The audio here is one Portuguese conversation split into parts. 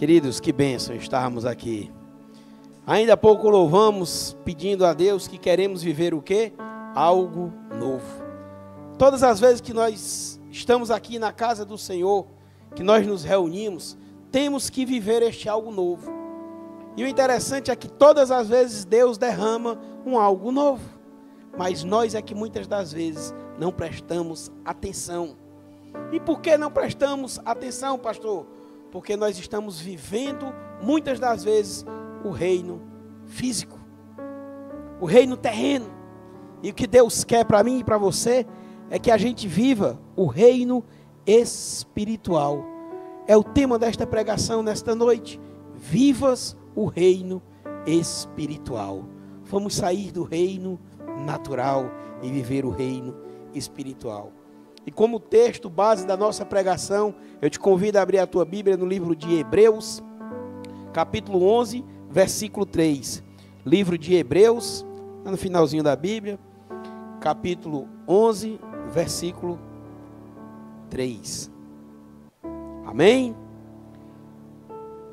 Queridos, que bênção estarmos aqui. Ainda há pouco louvamos, pedindo a Deus que queremos viver o quê? Algo novo. Todas as vezes que nós estamos aqui na casa do Senhor, que nós nos reunimos, temos que viver este algo novo. E o interessante é que todas as vezes Deus derrama um algo novo. Mas nós é que muitas das vezes não prestamos atenção. E por que não prestamos atenção, pastor? Porque nós estamos vivendo, muitas das vezes, o reino físico, o reino terreno. E o que Deus quer para mim e para você é que a gente viva o reino espiritual. É o tema desta pregação nesta noite. Vivas o reino espiritual. Vamos sair do reino natural e viver o reino espiritual. E como texto base da nossa pregação, eu te convido a abrir a tua Bíblia no livro de Hebreus, capítulo 11, versículo 3. Livro de Hebreus, no finalzinho da Bíblia, capítulo 11, versículo 3. Amém?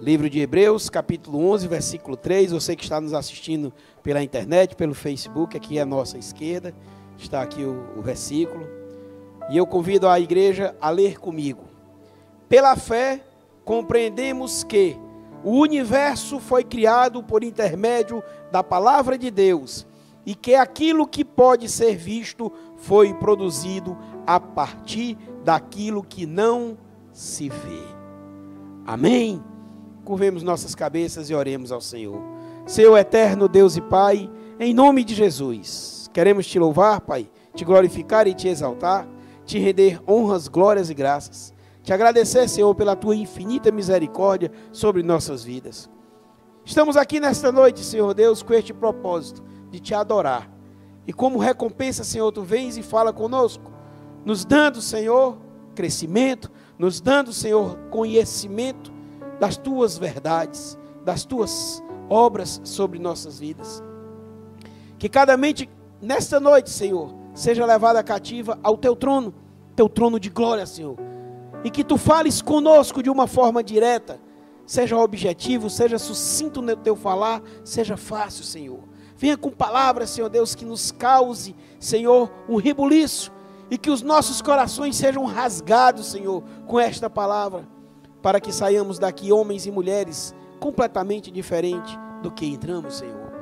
Livro de Hebreus, capítulo 11, versículo 3. Você que está nos assistindo pela internet, pelo Facebook, aqui à nossa esquerda, está aqui o versículo. E eu convido a igreja a ler comigo. Pela fé, compreendemos que o universo foi criado por intermédio da palavra de Deus e que aquilo que pode ser visto foi produzido a partir daquilo que não se vê. Amém? Curvemos nossas cabeças e oremos ao Senhor. Senhor eterno Deus e Pai, em nome de Jesus, queremos te louvar, Pai, te glorificar e te exaltar, te render honras, glórias e graças. Te agradecer, Senhor, pela tua infinita misericórdia sobre nossas vidas. Estamos aqui nesta noite, Senhor Deus, com este propósito de te adorar. E como recompensa, Senhor, tu vens e fala conosco, nos dando, Senhor, crescimento, nos dando, Senhor, conhecimento das tuas verdades, das tuas obras sobre nossas vidas. Que cada mente nesta noite, Senhor, seja levada cativa ao teu trono de glória, Senhor. E que tu fales conosco de uma forma direta, seja objetivo, seja sucinto no teu falar, seja fácil, Senhor. Venha com palavras, Senhor Deus, que nos cause, Senhor, um rebuliço, e que os nossos corações sejam rasgados, Senhor, com esta palavra, para que saiamos daqui homens e mulheres completamente diferentes do que entramos, Senhor.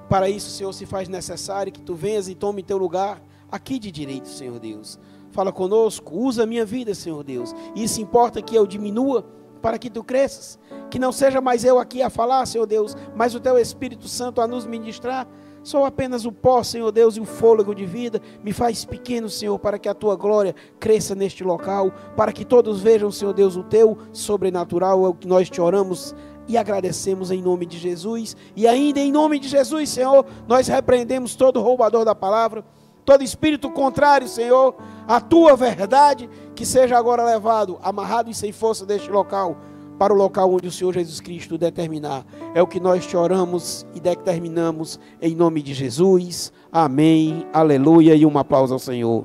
Para isso, Senhor, se faz necessário que tu venhas e tome teu lugar aqui de direito, Senhor Deus. Fala conosco, usa a minha vida, Senhor Deus. Isso importa que eu diminua para que tu cresças. Que não seja mais eu aqui a falar, Senhor Deus, mas o teu Espírito Santo a nos ministrar. Sou apenas o pó, Senhor Deus, e o fôlego de vida. Me faz pequeno, Senhor, para que a tua glória cresça neste local, para que todos vejam, Senhor Deus, o teu sobrenatural. É o que nós te oramos e agradecemos em nome de Jesus. E ainda em nome de Jesus, Senhor, nós repreendemos todo roubador da palavra, todo espírito contrário, Senhor, à tua verdade, que seja agora levado, amarrado e sem força deste local, para o local onde o Senhor Jesus Cristo determinar. É o que nós te oramos e determinamos em nome de Jesus. Amém, aleluia, e um aplauso ao Senhor.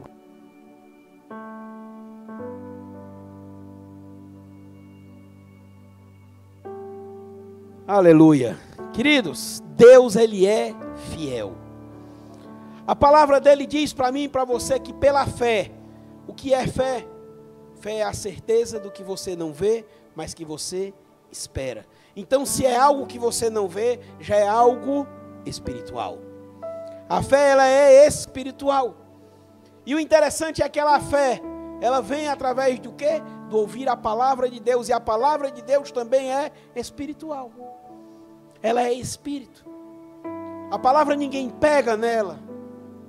Aleluia. Queridos, Deus, Ele é fiel. A palavra dele diz para mim e para você que pela fé, o que é fé? Fé é a certeza do que você não vê, mas que você espera. Então, se é algo que você não vê, já é algo espiritual. A fé, ela é espiritual. E o interessante é que a fé, ela vem através do quê? Do ouvir a palavra de Deus. E a palavra de Deus também é espiritual. Ela é espírito. A palavra ninguém pega nela.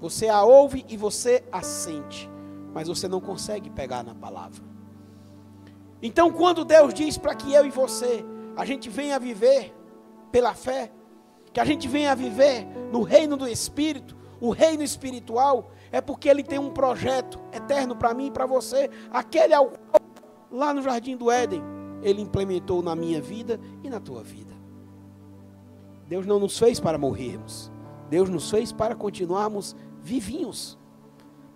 Você a ouve e você a sente, mas você não consegue pegar na palavra. Então, quando Deus diz para que eu e você, a gente venha viver pela fé, que a gente venha viver no reino do Espírito, o reino espiritual, é porque Ele tem um projeto eterno para mim e para você, aquele ao qual, lá no Jardim do Éden, Ele implementou na minha vida e na tua vida. Deus não nos fez para morrermos, Deus nos fez para continuarmos vivinhos.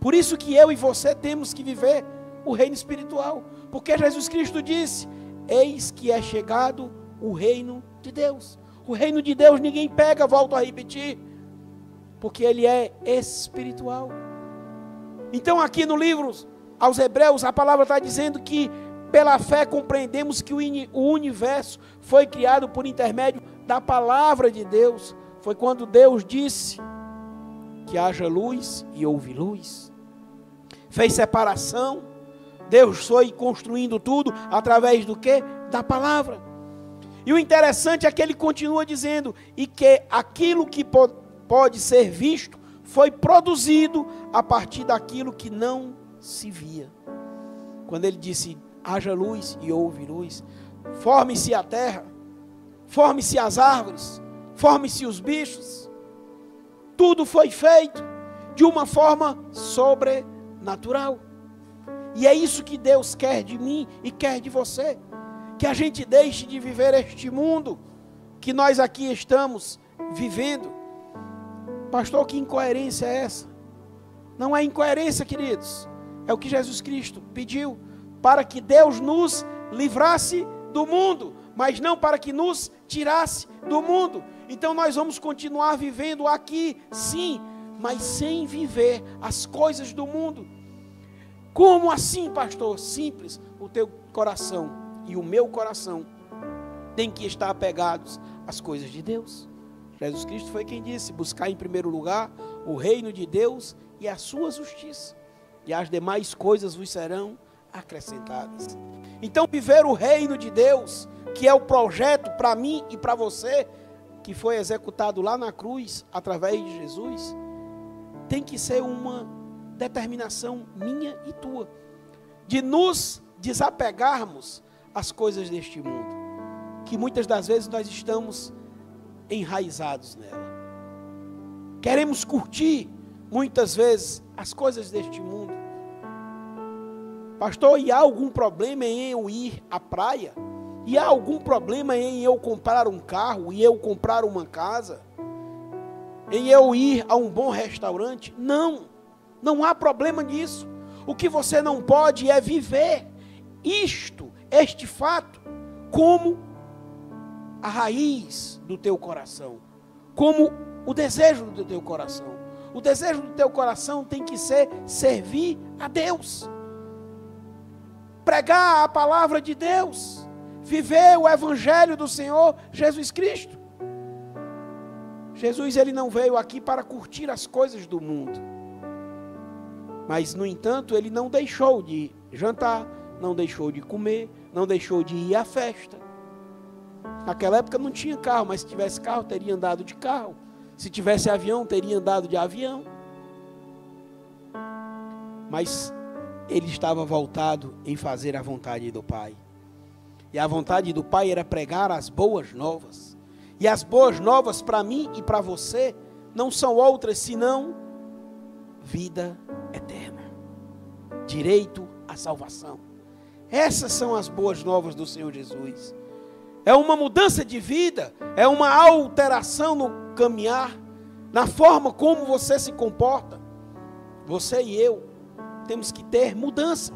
Por isso que eu e você temos que viver o reino espiritual, porque Jesus Cristo disse: eis que é chegado o reino de Deus. O reino de Deus ninguém pega, volto a repetir, porque ele é espiritual. Então aqui no livro aos Hebreus, a palavra está dizendo que pela fé compreendemos que o universo foi criado por intermédio da palavra de Deus. Foi quando Deus disse que haja luz e houve luz. Fez separação. Deus foi construindo tudo através do quê? Da palavra. E o interessante é que ele continua dizendo, e que aquilo que pode ser visto foi produzido a partir daquilo que não se via. Quando ele disse, haja luz e houve luz, forme-se a terra, forme-se as árvores, forme-se os bichos, tudo foi feito de uma forma sobrenatural. E é isso que Deus quer de mim e quer de você, que a gente deixe de viver este mundo que nós aqui estamos vivendo. Pastor, que incoerência é essa? Não é incoerência, queridos, é o que Jesus Cristo pediu, para que Deus nos livrasse do mundo, mas não para que nos tirasse do mundo. Então nós vamos continuar vivendo aqui, sim, mas sem viver as coisas do mundo. Como assim, pastor? Simples, o teu coração e o meu coração tem que estar apegados às coisas de Deus. Jesus Cristo foi quem disse, buscar em primeiro lugar o reino de Deus e a sua justiça, e as demais coisas vos serão acrescentadas. Então viver o reino de Deus, que é o projeto para mim e para você, que foi executado lá na cruz, através de Jesus, tem que ser uma determinação minha e tua, de nos desapegarmos às coisas deste mundo, que muitas das vezes nós estamos enraizados nela. Queremos curtir, muitas vezes, as coisas deste mundo. Pastor, e há algum problema em eu ir à praia? E há algum problema em eu comprar um carro, e eu comprar uma casa? Em eu ir a um bom restaurante? Não, não há problema nisso. O que você não pode é viver este fato, como a raiz do teu coração, como o desejo do teu coração. O desejo do teu coração tem que ser servir a Deus, pregar a palavra de Deus, viver o evangelho do Senhor Jesus Cristo. Jesus, ele não veio aqui para curtir as coisas do mundo, mas no entanto ele não deixou de jantar, não deixou de comer, não deixou de ir à festa. Naquela época não tinha carro, mas se tivesse carro teria andado de carro, se tivesse avião teria andado de avião. Mas ele estava voltado em fazer a vontade do Pai. E a vontade do Pai era pregar as boas novas. E as boas novas para mim e para você não são outras senão vida eterna, direito à salvação. Essas são as boas novas do Senhor Jesus. É uma mudança de vida, é uma alteração no caminhar, na forma como você se comporta. Você e eu temos que ter mudança.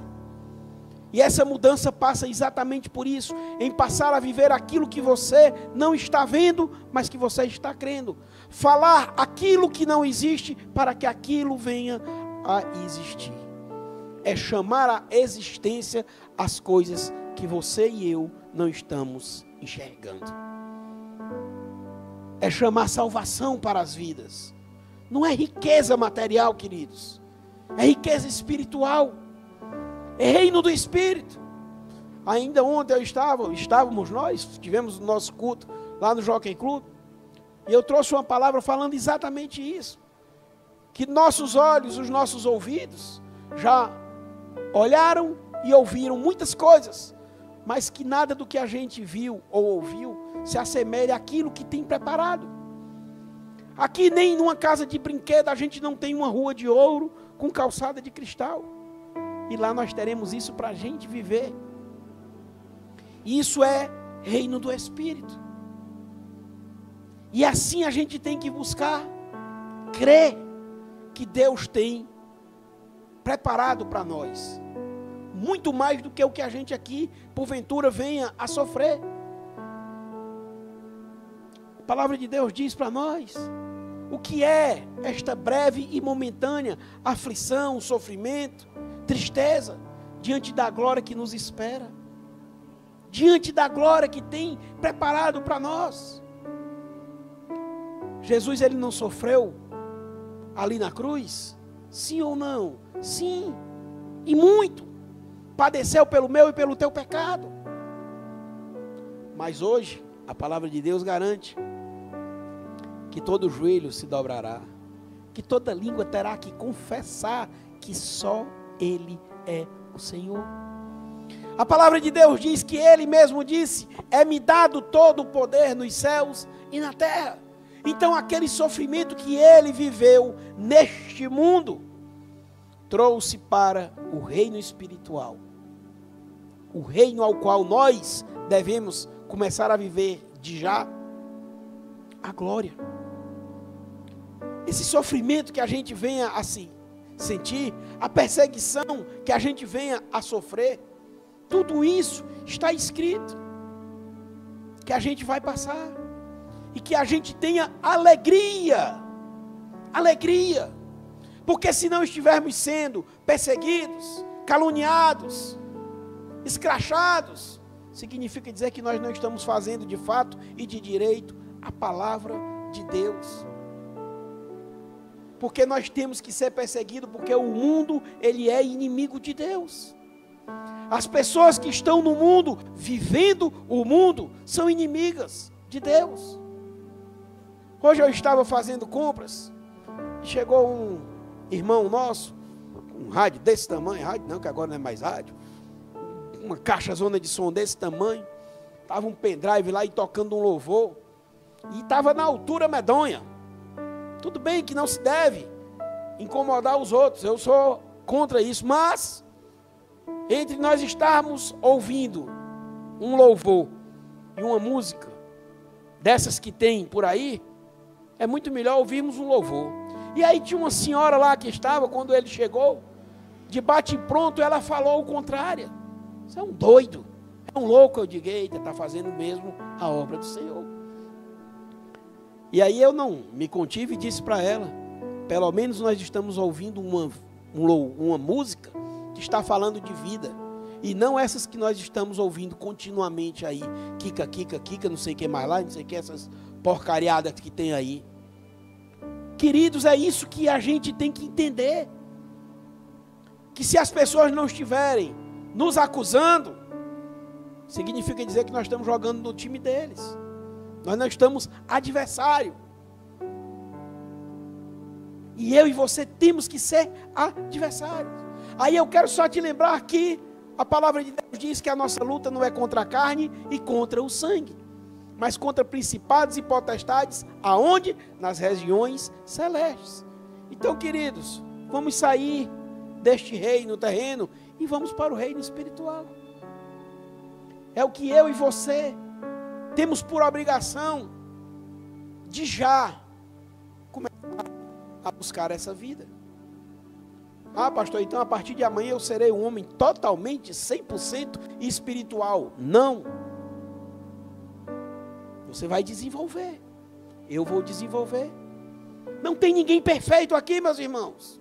E essa mudança passa exatamente por isso, em passar a viver aquilo que você não está vendo, mas que você está crendo. Falar aquilo que não existe para que aquilo venha a existir. É chamar à existência as coisas que você e eu não estamos enxergando. É chamar salvação para as vidas. Não é riqueza material, queridos. É riqueza espiritual. É reino do Espírito. Ainda ontem estávamos nós, tivemos o nosso culto lá no Jockey Club, e eu trouxe uma palavra falando exatamente isso. Que nossos olhos, os nossos ouvidos, já olharam e ouviram muitas coisas, mas que nada do que a gente viu ou ouviu se assemelha àquilo que tem preparado. Aqui nem numa casa de brinquedo a gente não tem uma rua de ouro com calçada de cristal. E lá nós teremos isso para a gente viver. Isso é reino do Espírito. E assim a gente tem que buscar crer que Deus tem preparado para nós. Muito mais do que o que a gente aqui, porventura, venha a sofrer. A palavra de Deus diz para nós o que é esta breve e momentânea aflição, sofrimento, tristeza, diante da glória que nos espera, diante da glória que tem preparado para nós. Jesus, ele não sofreu ali na cruz? Sim ou não? Sim, e muito. Padeceu pelo meu e pelo teu pecado. Mas hoje, a palavra de Deus garante que todo joelho se dobrará, que toda língua terá que confessar que só Ele é o Senhor. A palavra de Deus diz que Ele mesmo disse: é-me dado todo o poder nos céus e na terra. Então aquele sofrimento que Ele viveu neste mundo, trouxe para o reino espiritual, o reino ao qual nós devemos começar a viver de já, a glória. Esse sofrimento que a gente venha a se sentir, a perseguição que a gente venha a sofrer, tudo isso está escrito, que a gente vai passar, e que a gente tenha alegria, porque se não estivermos sendo perseguidos, caluniados, escrachados, significa dizer que nós não estamos fazendo de fato e de direito a palavra de Deus. Porque nós temos que ser perseguidos, porque o mundo, ele é inimigo de Deus. As pessoas que estão no mundo, vivendo o mundo, são inimigas de Deus. Hoje eu estava fazendo compras, e chegou um irmão nosso, um rádio desse tamanho, rádio não, que agora não é mais rádio, uma caixa zona de som desse tamanho, estava um pendrive lá e tocando um louvor, e estava na altura medonha. Tudo bem que não se deve incomodar os outros, eu sou contra isso, mas entre nós estarmos ouvindo um louvor e uma música dessas que tem por aí, é muito melhor ouvirmos um louvor. E aí tinha uma senhora lá que estava, quando ele chegou, de bate pronto, ela falou o contrário. Você é um doido, é um louco. Eu digo: eita, está fazendo mesmo a obra do Senhor. E aí eu não me contive e disse para ela: pelo menos nós estamos ouvindo uma música que está falando de vida, e não essas que nós estamos ouvindo continuamente aí, kika, não sei o que mais lá, não sei o que, essas porcariadas que tem aí. Queridos, é isso que a gente tem que entender, que se as pessoas não estiverem nos acusando, significa dizer que nós estamos jogando no time deles, nós não estamos adversário, e eu e você temos que ser adversários. Aí eu quero só te lembrar que a palavra de Deus diz que a nossa luta não é contra a carne e contra o sangue, mas contra principados e potestades, aonde? Nas regiões celestes. Então, queridos, vamos sair deste reino terreno e vamos para o reino espiritual. É o que eu e você temos por obrigação de já começar a buscar essa vida. Ah, pastor, então a partir de amanhã eu serei um homem totalmente, 100% espiritual. Não. Você vai desenvolver. Eu vou desenvolver. Não tem ninguém perfeito aqui, meus irmãos.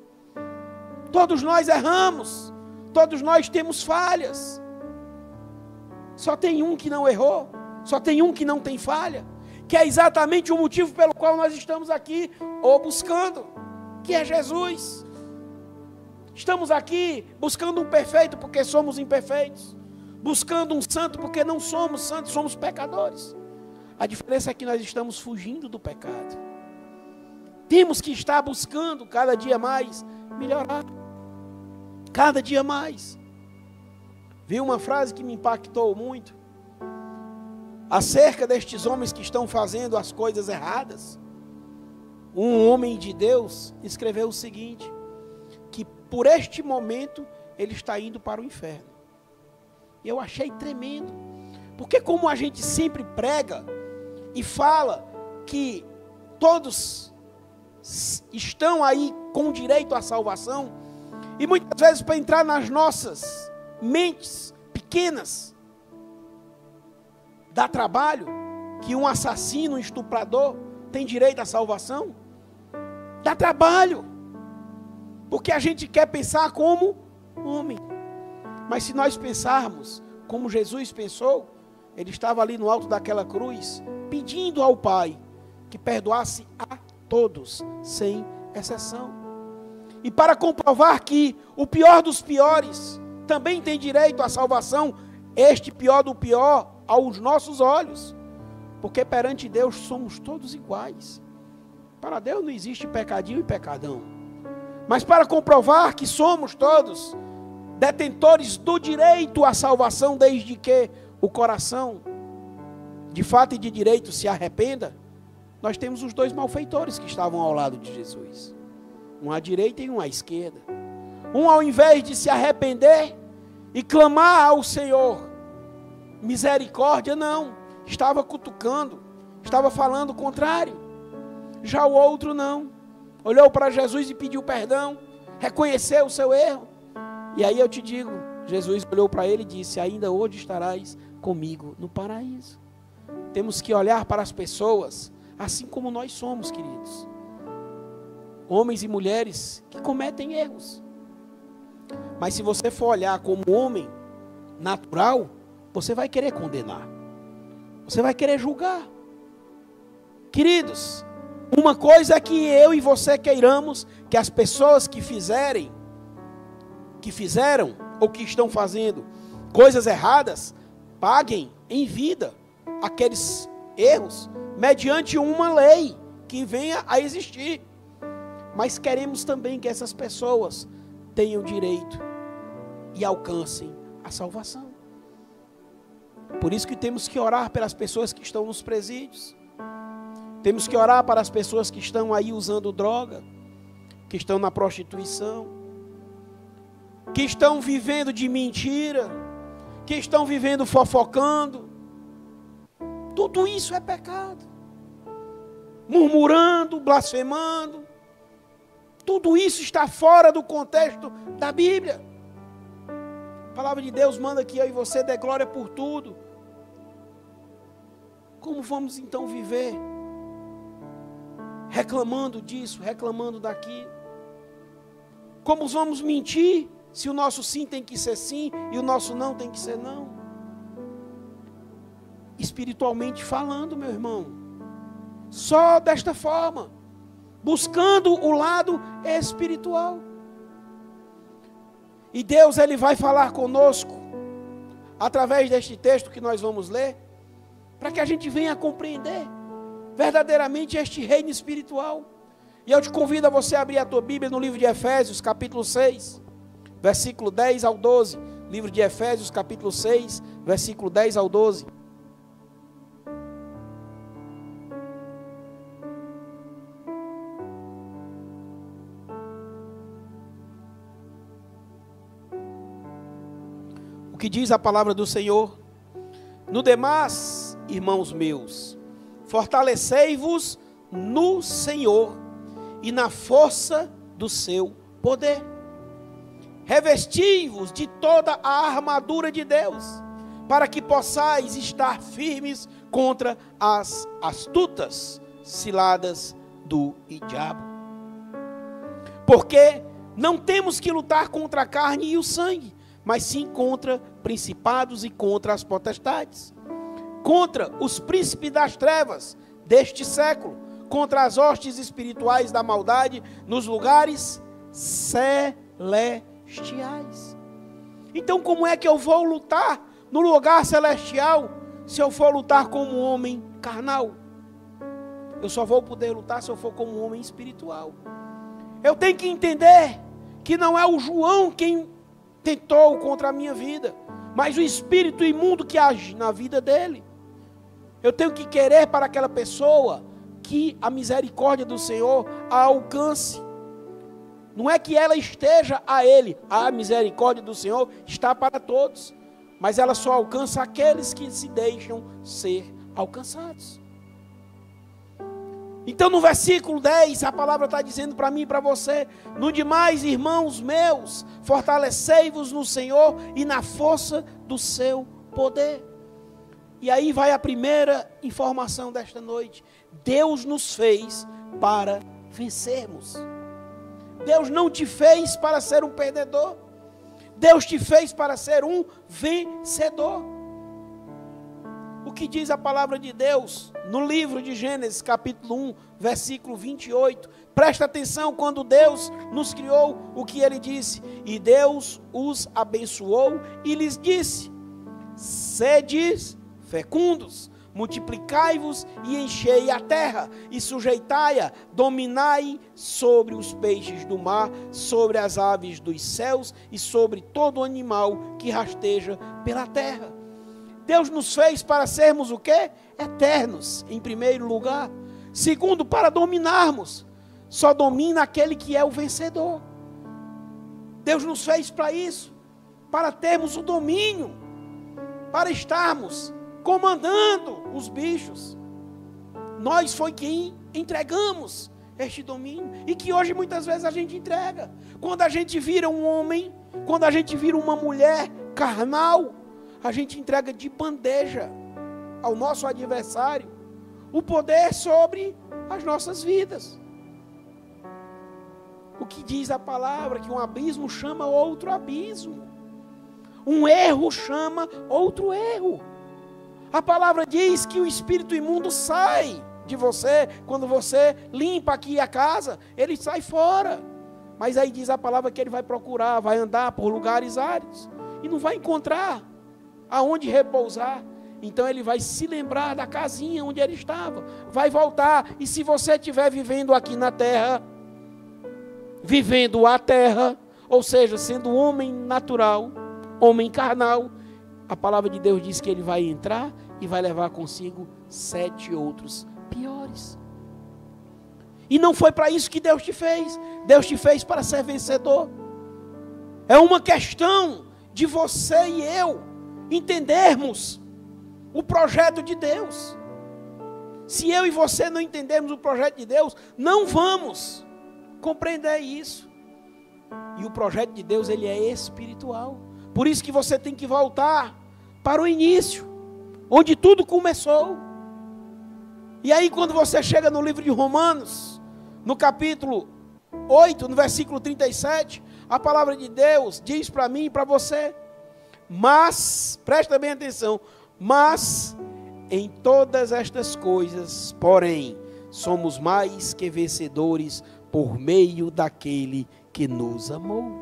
Todos nós erramos. Todos nós temos falhas. Só tem um que não errou. Só tem um que não tem falha. Que é exatamente o motivo pelo qual nós estamos aqui, ou buscando, que é Jesus. Estamos aqui buscando um perfeito porque somos imperfeitos. Buscando um santo porque não somos santos, somos pecadores. A diferença é que nós estamos fugindo do pecado. Temos que estar buscando cada dia mais melhorar. Cada dia mais. Vi uma frase que me impactou muito. Acerca destes homens que estão fazendo as coisas erradas. Um homem de Deus escreveu o seguinte: que por este momento ele está indo para o inferno. E eu achei tremendo. Porque como a gente sempre prega e fala que todos estão aí com direito à salvação, e muitas vezes para entrar nas nossas mentes pequenas dá trabalho, que um assassino, um estuprador, tem direito à salvação? Dá trabalho, porque a gente quer pensar como homem. Mas se nós pensarmos como Jesus pensou, ele estava ali no alto daquela cruz, pedindo ao Pai que perdoasse a todos, sem exceção. E para comprovar que o pior dos piores também tem direito à salvação, este pior do pior aos nossos olhos, porque perante Deus somos todos iguais. Para Deus não existe pecadinho e pecadão. Mas para comprovar que somos todos detentores do direito à salvação, desde que o coração, de fato e de direito, se arrependa, nós temos os dois malfeitores que estavam ao lado de Jesus. Um à direita e um à esquerda. Um, ao invés de se arrepender e clamar ao Senhor misericórdia, não, estava cutucando, estava falando o contrário. Já o outro não, olhou para Jesus e pediu perdão, reconheceu o seu erro. E aí eu te digo, Jesus olhou para ele e disse: ainda hoje estarás comigo no paraíso. Temos que olhar para as pessoas assim como nós somos, queridos. Homens e mulheres que cometem erros. Mas se você for olhar como homem natural, você vai querer condenar. Você vai querer julgar. Queridos, uma coisa é que eu e você queiramos que as pessoas que fizeram ou que estão fazendo coisas erradas, paguem em vida aqueles erros, mediante uma lei que venha a existir. Mas queremos também que essas pessoas tenham direito e alcancem a salvação. Por isso que temos que orar pelas pessoas que estão nos presídios. Temos que orar para as pessoas que estão aí usando droga, que estão na prostituição, que estão vivendo de mentira, que estão vivendo fofocando. Tudo isso é pecado. Murmurando, blasfemando. Tudo isso está fora do contexto da Bíblia. A palavra de Deus manda que eu e você dê glória por tudo. Como vamos então viver? Reclamando disso, reclamando daquilo. Como vamos mentir se o nosso sim tem que ser sim e o nosso não tem que ser não? Espiritualmente falando, meu irmão, só desta forma, buscando o lado espiritual. E Deus, Ele vai falar conosco através deste texto que nós vamos ler, para que a gente venha a compreender verdadeiramente este reino espiritual. E eu te convido a você abrir a tua Bíblia no livro de Efésios, capítulo 6, versículo 10 ao 12. Livro de Efésios, capítulo 6, versículo 10 ao 12. O que diz a palavra do Senhor? No demais, irmãos meus, fortalecei-vos no Senhor e na força do seu poder. Revesti-vos de toda a armadura de Deus, para que possais estar firmes contra as astutas ciladas do diabo. Porque não temos que lutar contra a carne e o sangue, mas sim contra principados e contra as potestades, contra os príncipes das trevas deste século, contra as hostes espirituais da maldade nos lugares celestiais. Então, como é que eu vou lutar no lugar celestial se eu for lutar como um homem carnal? Eu só vou poder lutar se eu for como um homem espiritual. Eu tenho que entender que não é o João quem tentou contra a minha vida, mas o espírito imundo que age na vida dele. Eu tenho que querer para aquela pessoa que a misericórdia do Senhor a alcance. Não é que ela esteja a ele, a misericórdia do Senhor está para todos, mas ela só alcança aqueles que se deixam ser alcançados. Então no versículo 10, a palavra está dizendo para mim e para você: no demais, irmãos meus, fortalecei-vos no Senhor e na força do seu poder. E aí vai a primeira informação desta noite. Deus nos fez para vencermos. Deus não te fez para ser um perdedor. Deus te fez para ser um vencedor. O que diz a palavra de Deus no livro de Gênesis, capítulo 1, versículo 28. Presta atenção, quando Deus nos criou, o que ele disse. E Deus os abençoou e lhes disse: sedes fecundos, multiplicai-vos e enchei a terra, e sujeitai-a, dominai sobre os peixes do mar, sobre as aves dos céus e sobre todo animal que rasteja pela terra. Deus nos fez para sermos o quê? Eternos, em primeiro lugar. Segundo, para dominarmos. Só domina aquele que é o vencedor. Deus nos fez para isso, para termos o domínio, para estarmos comandando os bichos. Nós foi quem entregamos este domínio, e que hoje muitas vezes a gente entrega. Quando a gente vira um homem, quando a gente vira uma mulher carnal, a gente entrega de bandeja ao nosso adversário o poder sobre as nossas vidas. O que diz a palavra? Que um abismo chama outro abismo. Um erro chama outro erro. A palavra diz que o espírito imundo sai de você, quando você limpa aqui a casa, ele sai fora. Mas aí diz a palavra que ele vai procurar, vai andar por lugares áridos, e não vai encontrar aonde repousar. Então ele vai se lembrar da casinha onde ele estava, vai voltar. E se você estiver vivendo aqui na terra, vivendo a terra, ou seja, sendo homem natural, homem carnal, a palavra de Deus diz que ele vai entrar e vai levar consigo 7 outros piores. E não foi para isso que Deus te fez. Deus te fez para ser vencedor. É uma questão de você e eu entendermos o projeto de Deus. Se eu e você não entendermos o projeto de Deus, não vamos compreender isso. E o projeto de Deus, ele é espiritual. Por isso que você tem que voltar para o início, onde tudo começou. E aí quando você chega no livro de Romanos, no capítulo 8, no versículo 37, a palavra de Deus diz para mim e para você: mas, presta bem atenção, mas em todas estas coisas, porém, somos mais que vencedores por meio daquele que nos amou.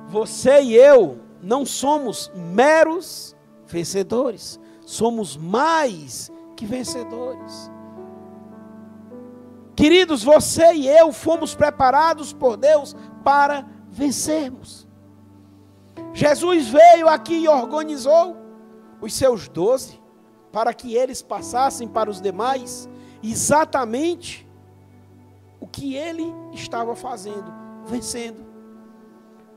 Você e eu não somos meros vencedores, somos mais que vencedores. Queridos, você e eu fomos preparados por Deus para vencermos. Jesus veio aqui e organizou os seus 12 para que eles passassem para os demais exatamente o que ele estava fazendo, vencendo.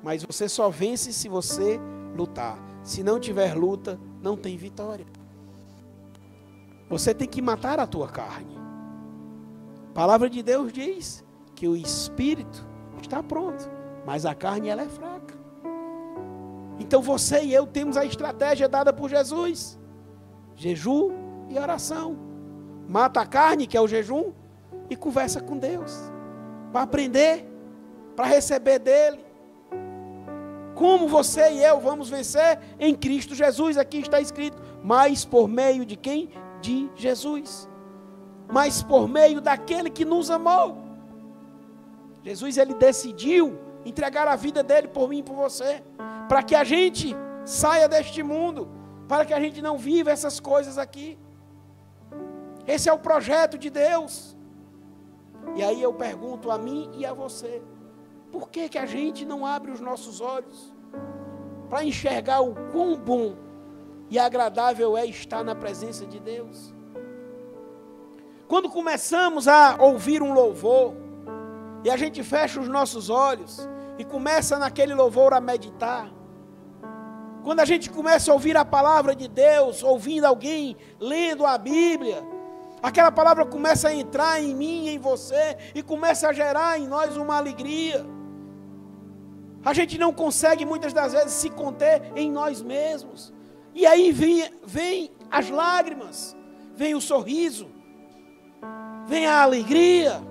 Mas você só vence se você lutar. Se não tiver luta, não tem vitória. Você tem que matar a tua carne. A palavra de Deus diz que o espírito está pronto, mas a carne ela é fraca. Então você e eu temos a estratégia dada por Jesus: jejum e oração. Mata a carne, que é o jejum, e conversa com Deus, para aprender, para receber dele. Como você e eu vamos vencer? Em Cristo Jesus. Aqui está escrito: mas por meio de quem? De Jesus. Mas por meio daquele que nos amou. Jesus, ele decidiu entregar a vida dele por mim e por você, para que a gente saia deste mundo, para que a gente não viva essas coisas aqui. Esse é o projeto de Deus. E aí eu pergunto a mim e a você: por que que a gente não abre os nossos olhos para enxergar o quão bom e agradável é estar na presença de Deus? Quando começamos a ouvir um louvor, e a gente fecha os nossos olhos e começa naquele louvor a meditar, quando a gente começa a ouvir a palavra de Deus, ouvindo alguém lendo a Bíblia, aquela palavra começa a entrar em mim e em você, e começa a gerar em nós uma alegria. A gente não consegue muitas das vezes se conter em nós mesmos. E aí vem as lágrimas, vem o sorriso, vem a alegria,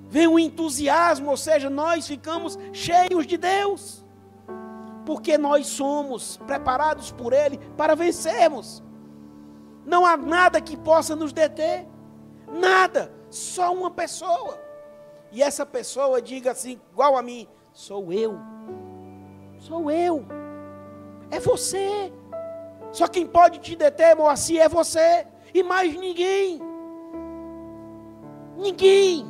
vem o entusiasmo, ou seja, nós ficamos cheios de Deus, porque nós somos preparados por Ele para vencermos. Não há nada que possa nos deter, nada, só uma pessoa. E essa pessoa diga assim, igual a mim, sou eu, é você. Só quem pode te deter, Moacir, é você, e mais ninguém. Ninguém,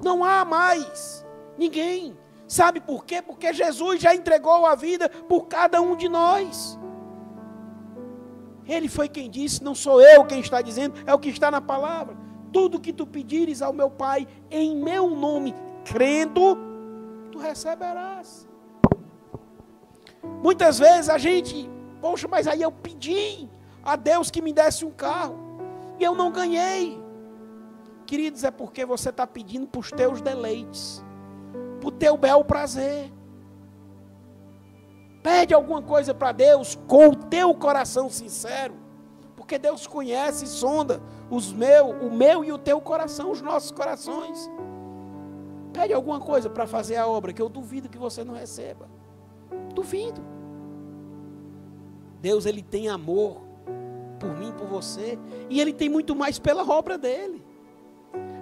não há mais ninguém. Sabe por quê? Porque Jesus já entregou a vida por cada um de nós. Ele foi quem disse, não sou eu quem está dizendo, é o que está na palavra. Tudo que tu pedires ao meu Pai, em meu nome, crendo, tu receberás. Muitas vezes a gente, poxa, mas aí eu pedi a Deus que me desse um carro, e eu não ganhei. Queridos, é porque você está pedindo para os teus deleites, para o teu bel prazer. Pede alguma coisa para Deus com o teu coração sincero, porque Deus conhece e sonda o meu e o teu coração, os nossos corações. Pede alguma coisa para fazer a obra, que eu duvido que você não receba. Duvido. Deus, Ele tem amor por mim, por você, e Ele tem muito mais pela obra dEle.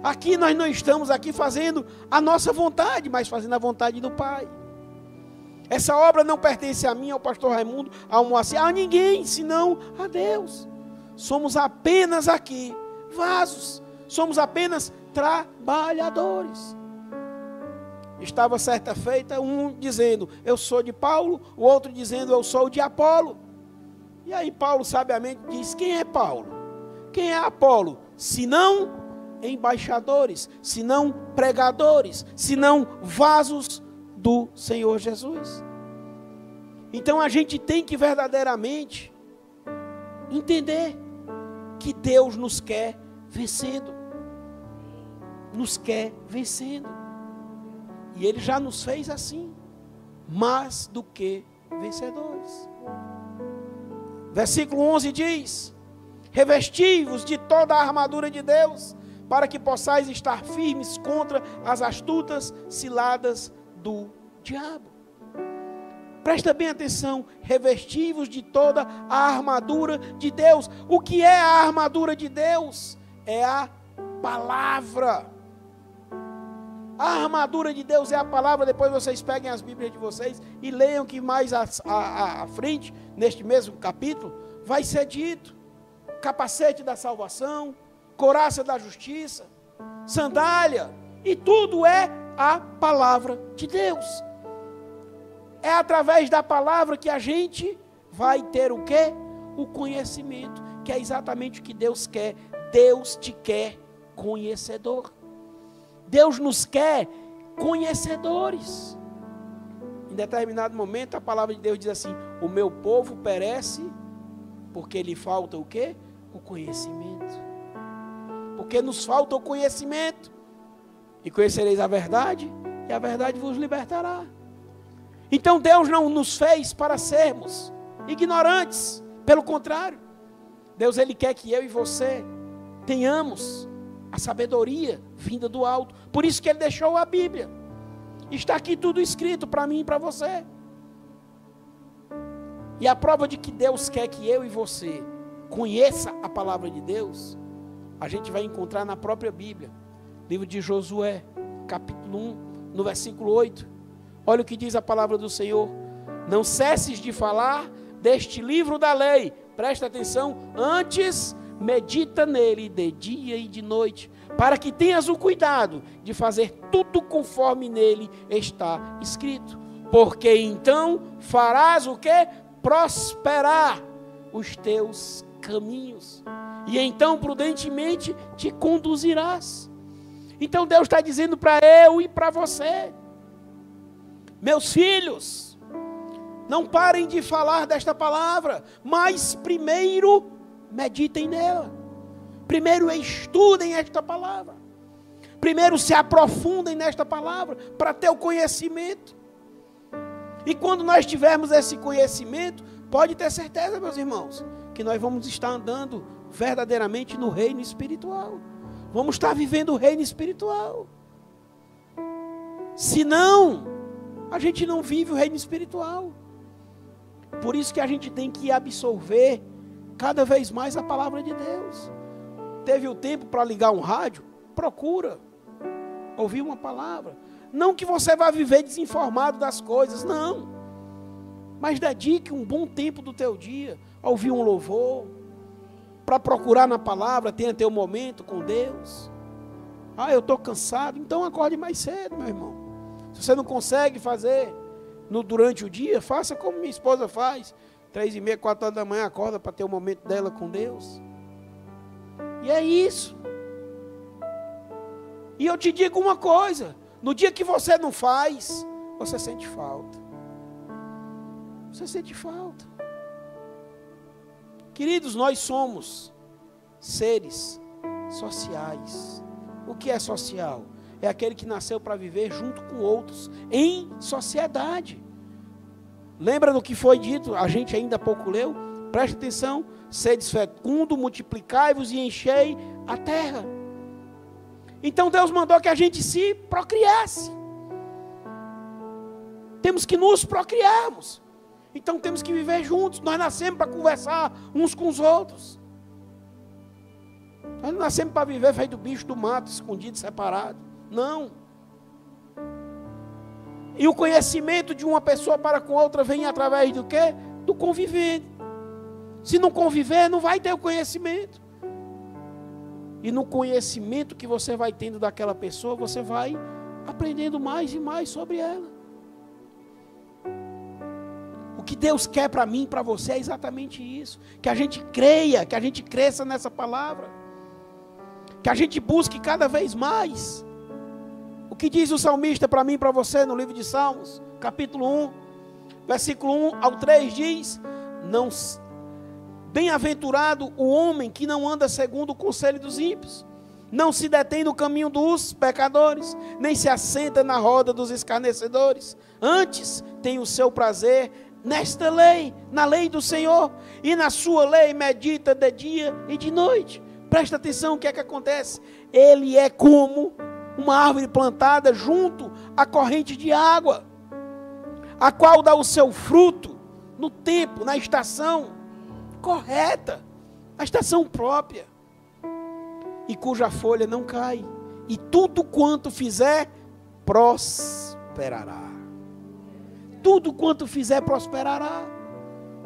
Aqui nós não estamos aqui fazendo a nossa vontade, mas fazendo a vontade do Pai. Essa obra não pertence a mim, ao pastor Raimundo, ao Moacir, a ninguém, senão a Deus. Somos apenas aqui vasos, somos apenas trabalhadores. Estava certa feita um dizendo, eu sou de Paulo, o outro dizendo, eu sou de Apolo. E aí Paulo sabiamente diz, quem é Paulo? Quem é Apolo? Senão embaixadores, senão pregadores, senão vasos do Senhor Jesus. Então a gente tem que verdadeiramente entender que Deus nos quer vencendo. Nos quer vencendo. E Ele já nos fez assim, mais do que vencedores. Versículo 11 diz, revesti-vos de toda a armadura de Deus, para que possais estar firmes contra as astutas ciladas do diabo. Presta bem atenção, revesti-vos de toda a armadura de Deus. O que é a armadura de Deus? É a palavra. A armadura de Deus é a palavra. Depois vocês peguem as Bíblias de vocês e leiam que mais à frente, neste mesmo capítulo, vai ser dito. Capacete da salvação, couraça da justiça, sandália, e tudo é a palavra de Deus. É através da palavra que a gente vai ter o quê? O conhecimento, que é exatamente o que Deus quer. Deus te quer conhecedor. Deus nos quer conhecedores. Em determinado momento a palavra de Deus diz assim, o meu povo perece porque lhe falta o quê? O conhecimento. Porque nos falta o conhecimento. E conhecereis a verdade, e a verdade vos libertará. Então Deus não nos fez para sermos ignorantes. Pelo contrário, Deus, Ele quer que eu e você tenhamos a sabedoria vinda do alto. Por isso que Ele deixou a Bíblia. Está aqui tudo escrito para mim e para você. E a prova de que Deus quer que eu e você conheça a palavra de Deus, a gente vai encontrar na própria Bíblia. Livro de Josué, capítulo 1, no versículo 8. Olha o que diz a palavra do Senhor. Não cesses de falar deste livro da lei. Presta atenção. Antes, medita nele de dia e de noite, para que tenhas o cuidado de fazer tudo conforme nele está escrito. Porque então farás o quê? Prosperar os teus caminhos. E então prudentemente te conduzirás. Então Deus está dizendo para eu e para você, meus filhos, não parem de falar desta palavra, mas primeiro meditem nela, primeiro estudem esta palavra, primeiro se aprofundem nesta palavra, para ter o conhecimento. E quando nós tivermos esse conhecimento, pode ter certeza, meus irmãos, que nós vamos estar andando verdadeiramente no reino espiritual. Vamos estar vivendo o reino espiritual. Senão, a gente não vive o reino espiritual. Por isso que a gente tem que absorver cada vez mais a palavra de Deus. Teve o tempo para ligar um rádio? Procura ouvir uma palavra. Não que você vá viver desinformado das coisas, não. Mas dedique um bom tempo do teu dia a ouvir um louvor, para procurar na palavra, tenha teu momento com Deus. Ah, eu estou cansado, então acorde mais cedo, meu irmão. Se você não consegue fazer durante o dia, faça como minha esposa faz. 3h30, 4h da manhã, acorda para ter o momento dela com Deus. E é isso. E eu te digo uma coisa, no dia que você não faz, você sente falta. Você sente falta. Queridos, nós somos seres sociais. O que é social? É aquele que nasceu para viver junto com outros, em sociedade. Lembra do que foi dito? A gente ainda há pouco leu. Preste atenção. Sedes fecundo, multiplicai-vos e enchei a terra. Então Deus mandou que a gente se procriasse. Temos que nos procriarmos. Então temos que viver juntos. Nós nascemos para conversar uns com os outros. Nós não nascemos para viver feito bicho do mato, escondido, separado. Não. E o conhecimento de uma pessoa para com outra vem através do quê? Do conviver. Se não conviver, não vai ter o conhecimento. E no conhecimento que você vai tendo daquela pessoa, você vai aprendendo mais e mais sobre ela. O que Deus quer para mim e para você é exatamente isso. Que a gente creia, que a gente cresça nessa palavra. Que a gente busque cada vez mais. O que diz o salmista para mim e para você no livro de Salmos, capítulo 1, versículo 1 ao 3 diz: bem-aventurado o homem que não anda segundo o conselho dos ímpios, não se detém no caminho dos pecadores, nem se assenta na roda dos escarnecedores. Antes tem o seu prazer nesta lei, na lei do Senhor, e na sua lei medita de dia e de noite. Presta atenção, o que é que acontece? Ele é como uma árvore plantada junto à corrente de água, a qual dá o seu fruto no tempo, na estação correta, na estação própria, e cuja folha não cai, e tudo quanto fizer, prosperará. Tudo quanto fizer, prosperará.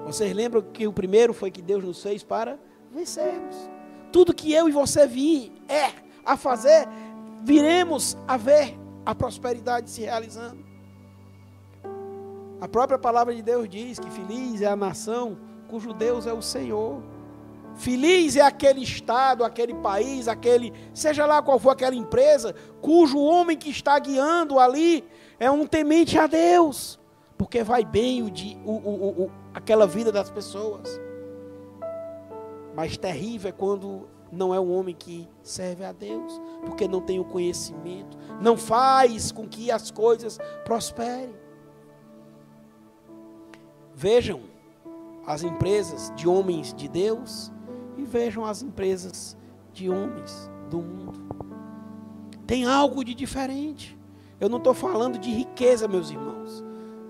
Vocês lembram que o primeiro foi que Deus nos fez para vencermos. Tudo que eu e você a fazer, viremos a ver a prosperidade se realizando. A própria palavra de Deus diz que feliz é a nação cujo Deus é o Senhor. Feliz é aquele estado, aquele país, seja lá qual for aquela empresa, cujo homem que está guiando ali é um temente a Deus, porque vai bem aquela vida das pessoas. Mas terrível é quando não é um homem que serve a Deus, porque não tem o conhecimento, não faz com que as coisas prosperem. Vejam as empresas de homens de Deus e vejam as empresas de homens do mundo. Tem algo de diferente. Eu não estou falando de riqueza, meus irmãos.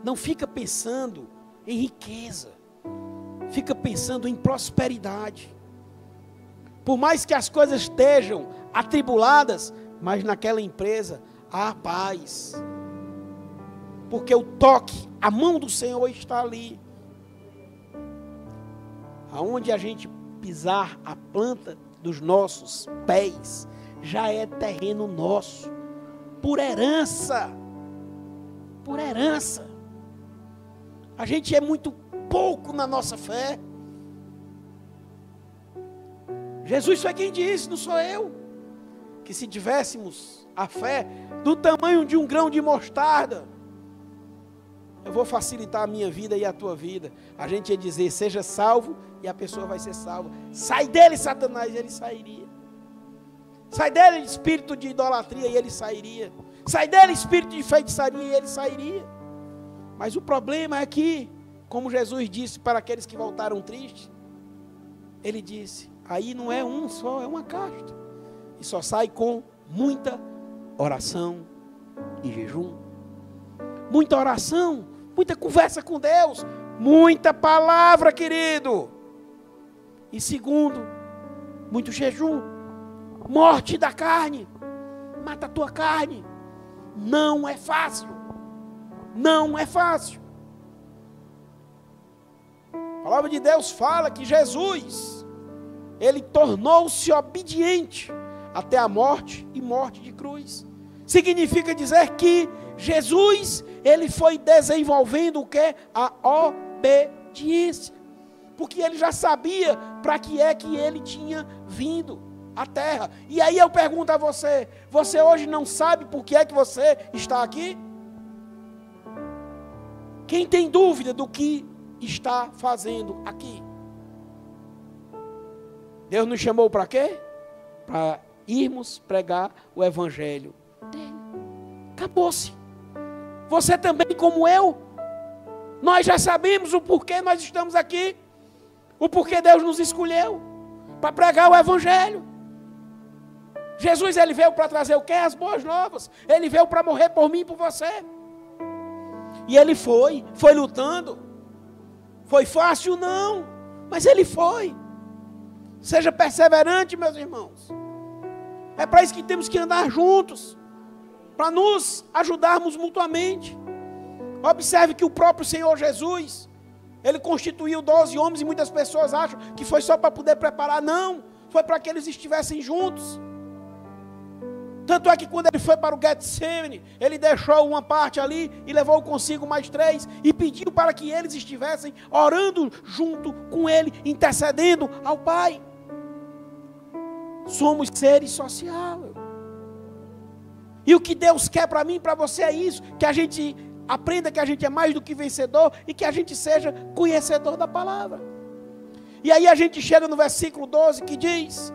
Não fica pensando em riqueza. Fica pensando em prosperidade. Por mais que as coisas estejam atribuladas, mas naquela empresa há paz. Porque o toque, a mão do Senhor está ali. Aonde a gente pisar a planta dos nossos pés, já é terreno nosso. Por herança. Por herança. A gente é muito pouco na nossa fé. Jesus foi quem disse, não sou eu, que se tivéssemos a fé do tamanho de um grão de mostarda, eu vou facilitar a minha vida e a tua vida. A gente ia dizer, seja salvo, e a pessoa vai ser salva. Sai dele, Satanás, e ele sairia. Sai dele, espírito de idolatria, e ele sairia. Sai dele, espírito de feitiçaria, e ele sairia. Mas o problema é que como Jesus disse para aqueles que voltaram tristes, ele disse, aí não é um só, é uma casta. E só sai com muita oração e jejum. Muita oração, muita conversa com Deus, muita palavra, querido. E segundo, muito jejum. Morte da carne. Mata a tua carne. Não é fácil. Não é fácil. A palavra de Deus fala que Jesus, ele tornou-se obediente até a morte e morte de cruz. Significa dizer que Jesus, ele foi desenvolvendo o que? A obediência. Porque ele já sabia para que é que ele tinha vindo à terra. E aí eu pergunto a você, você hoje não sabe por que é que você está aqui? Quem tem dúvida do que está fazendo aqui? Deus nos chamou para quê? Para irmos pregar o evangelho dele. Acabou-se. Você também, como eu, nós já sabemos o porquê nós estamos aqui, o porquê Deus nos escolheu para pregar o evangelho. Jesus, ele veio para trazer o quê? As boas novas. Ele veio para morrer por mim e por você. E ele foi lutando. Foi fácil? Não, mas ele foi. Seja perseverante, meus irmãos. É para isso que temos que andar juntos, para nos ajudarmos mutuamente. Observe que o próprio Senhor Jesus, ele constituiu 12 homens e muitas pessoas acham que foi só para poder preparar. Não, foi para que eles estivessem juntos. Tanto é que quando ele foi para o Getsemane, ele deixou uma parte ali e levou consigo mais 3 e pediu para que eles estivessem orando junto com ele, intercedendo ao Pai. Somos seres sociais. E o que Deus quer para mim e para você é isso, que a gente aprenda que a gente é mais do que vencedor e que a gente seja conhecedor da palavra. E aí a gente chega no versículo 12 que diz: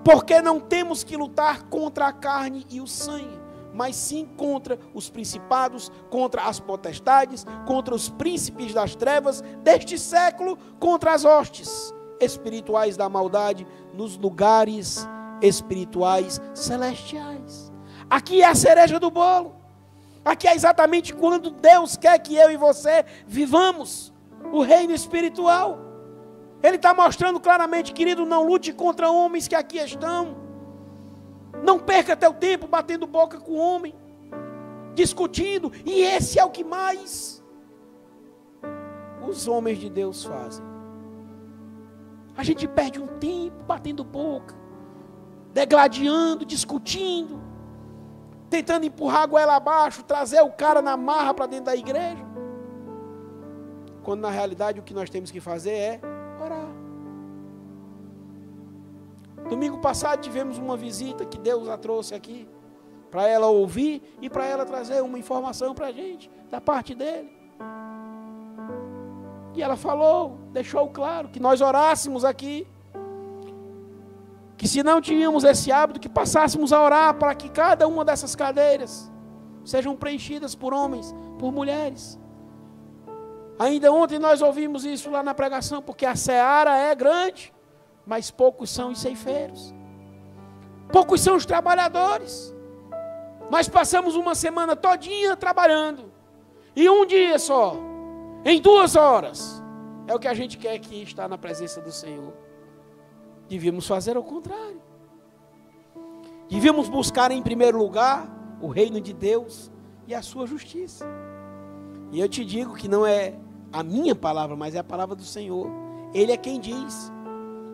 porque não temos que lutar contra a carne e o sangue, mas sim contra os principados, contra as potestades, contra os príncipes das trevas deste século, contra as hostes espirituais da maldade nos lugares espirituais celestiais. Aqui é a cereja do bolo. Aqui é exatamente quando Deus quer que eu e você vivamos o reino espiritual. Ele está mostrando claramente, querido, não lute contra homens que aqui estão. Não perca teu tempo batendo boca com homem, discutindo. E esse é o que mais os homens de Deus fazem. A gente perde um tempo batendo boca, degladiando, discutindo, tentando empurrar a goela abaixo, trazer o cara na marra para dentro da igreja. Quando na realidade o que nós temos que fazer é orar. Domingo passado tivemos uma visita que Deus a trouxe aqui, para ela ouvir e para ela trazer uma informação para a gente, da parte dele. E ela falou, deixou claro, que nós orássemos aqui, que se não tínhamos esse hábito, que passássemos a orar para que cada uma dessas cadeiras sejam preenchidas por homens, por mulheres. Ainda ontem nós ouvimos isso lá na pregação, porque a seara é grande, mas poucos são os ceifeiros. Poucos são os trabalhadores. Nós passamos uma semana todinha trabalhando, e um dia só, em 2 horas, é o que a gente quer que está na presença do Senhor. Devíamos fazer ao contrário. Devíamos buscar em primeiro lugar o reino de Deus e a sua justiça. E eu te digo que não é a minha palavra, mas é a palavra do Senhor. Ele é quem diz.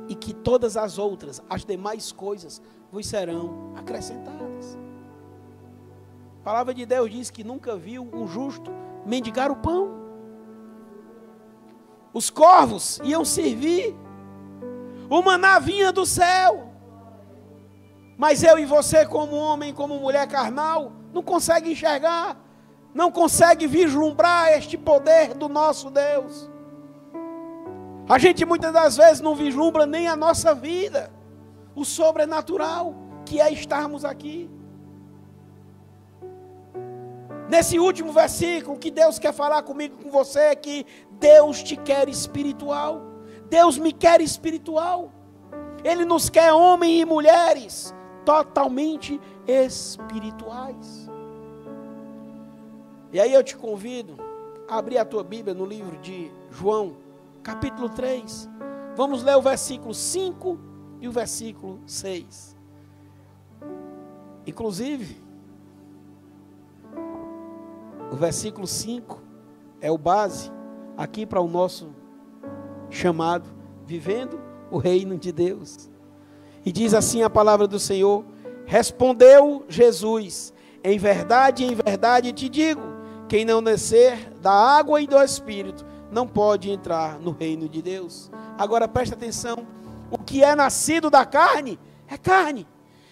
E que todas as outras, as demais coisas, vos serão acrescentadas. A palavra de Deus diz que nunca viu um justo mendigar o pão. Os corvos iam servir. O maná vinha do céu. Mas eu e você, como homem, como mulher carnal, não consegue enxergar, não consegue vislumbrar este poder do nosso Deus. A gente muitas das vezes não vislumbra nem a nossa vida, o sobrenatural que é estarmos aqui. Nesse último versículo, o que Deus quer falar comigo, com você, é que Deus te quer espiritual. Deus me quer espiritual. Ele nos quer homens e mulheres totalmente espirituais. E aí eu te convido a abrir a tua Bíblia no livro de João, capítulo 3. Vamos ler o versículo 5 e o versículo 6. Inclusive, o versículo 5 é o base aqui para o nosso chamado, vivendo o reino de Deus. E diz assim a palavra do Senhor: respondeu Jesus, em verdade te digo, quem não nascer da água e do Espírito, não pode entrar no reino de Deus. Agora presta atenção, o que é nascido da carne, é carne.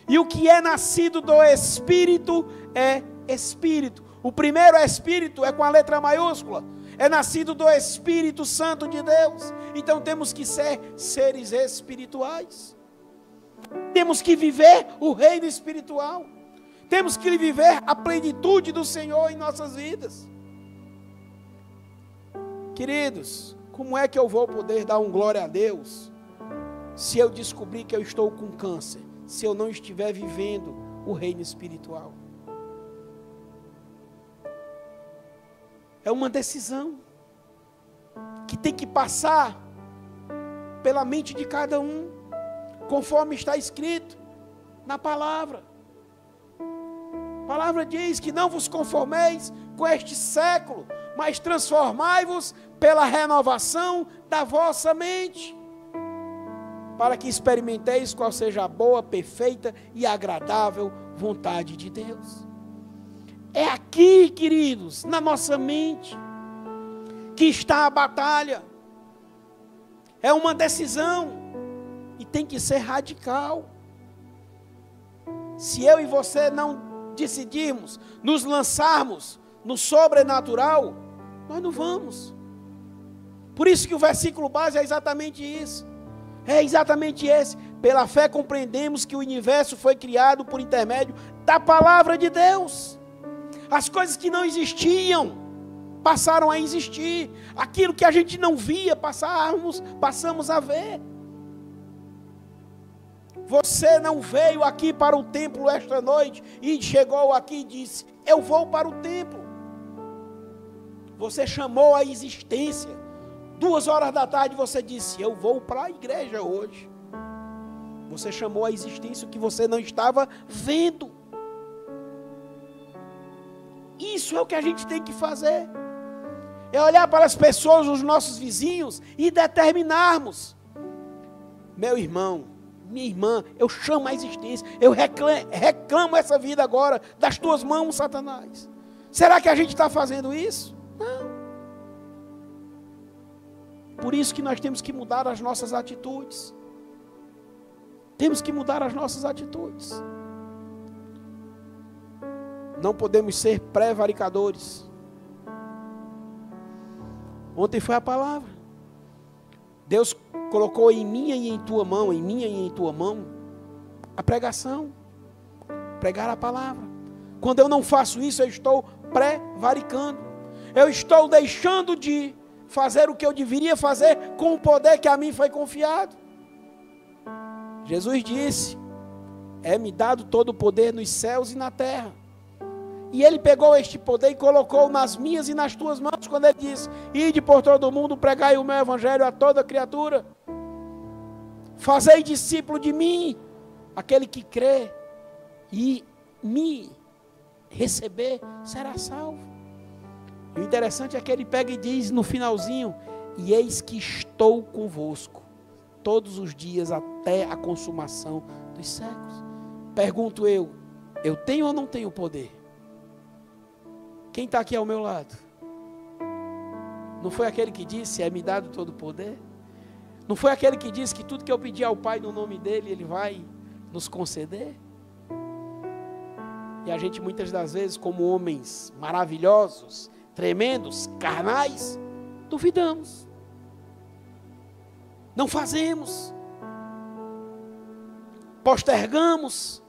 E o que é nascido do Espírito, é Espírito. O primeiro Espírito é com a letra maiúscula. É nascido do Espírito Santo de Deus. Então temos que ser seres espirituais. Temos que viver o reino espiritual. Temos que viver a plenitude do Senhor em nossas vidas. Queridos, como é que eu vou poder dar um glória a Deus se eu descobrir que eu estou com câncer, se eu não estiver vivendo o reino espiritual? É uma decisão que tem que passar pela mente de cada um, conforme está escrito na palavra. A palavra diz que não vos conformeis com este século, mas transformai-vos pela renovação da vossa mente, para que experimenteis qual seja a boa, perfeita e agradável vontade de Deus. É aqui, queridos, na nossa mente, que está a batalha. É uma decisão e tem que ser radical. Se eu e você não decidirmos nos lançarmos no sobrenatural, nós não vamos. Por isso que o versículo base é exatamente isso. É exatamente esse. Pela fé compreendemos que o universo foi criado por intermédio da palavra de Deus. As coisas que não existiam passaram a existir. Aquilo que a gente não via, passamos a ver. Você não veio aqui para o templo esta noite e chegou aqui e disse: eu vou para o templo. Você chamou a existência. 2 horas da tarde você disse: eu vou para a igreja hoje. Você chamou a existência o que você não estava vendo. Isso é o que a gente tem que fazer. É olhar para as pessoas, os nossos vizinhos, e determinarmos: meu irmão, minha irmã, eu chamo a existência, eu reclamo essa vida agora das tuas mãos, Satanás. Será que a gente está fazendo isso? Não. Por isso que nós temos que mudar as nossas atitudes. Temos que mudar as nossas atitudes. Não podemos ser prevaricadores. Ontem foi a palavra. Deus colocou em minha e em tua mão, em minha e em tua mão, a pregação. Pregar a palavra. Quando eu não faço isso, eu estou prevaricando. Eu estou deixando de fazer o que eu deveria fazer com o poder que a mim foi confiado. Jesus disse: é-me dado todo o poder nos céus e na terra. E Ele pegou este poder e colocou nas minhas e nas tuas mãos, quando Ele disse: ide por todo o mundo, pregai o meu evangelho a toda criatura. Fazei discípulo de mim, aquele que crê e me receber será salvo. E o interessante é que Ele pega e diz no finalzinho: e eis que estou convosco todos os dias até a consumação dos séculos. Pergunto eu tenho ou não tenho poder? Quem está aqui ao meu lado? Não foi aquele que disse: é-me dado todo o poder? Não foi aquele que disse que tudo que eu pedir ao Pai no nome dEle, Ele vai nos conceder? E a gente muitas das vezes, como homens maravilhosos, tremendos, carnais, duvidamos. Não fazemos. Postergamos.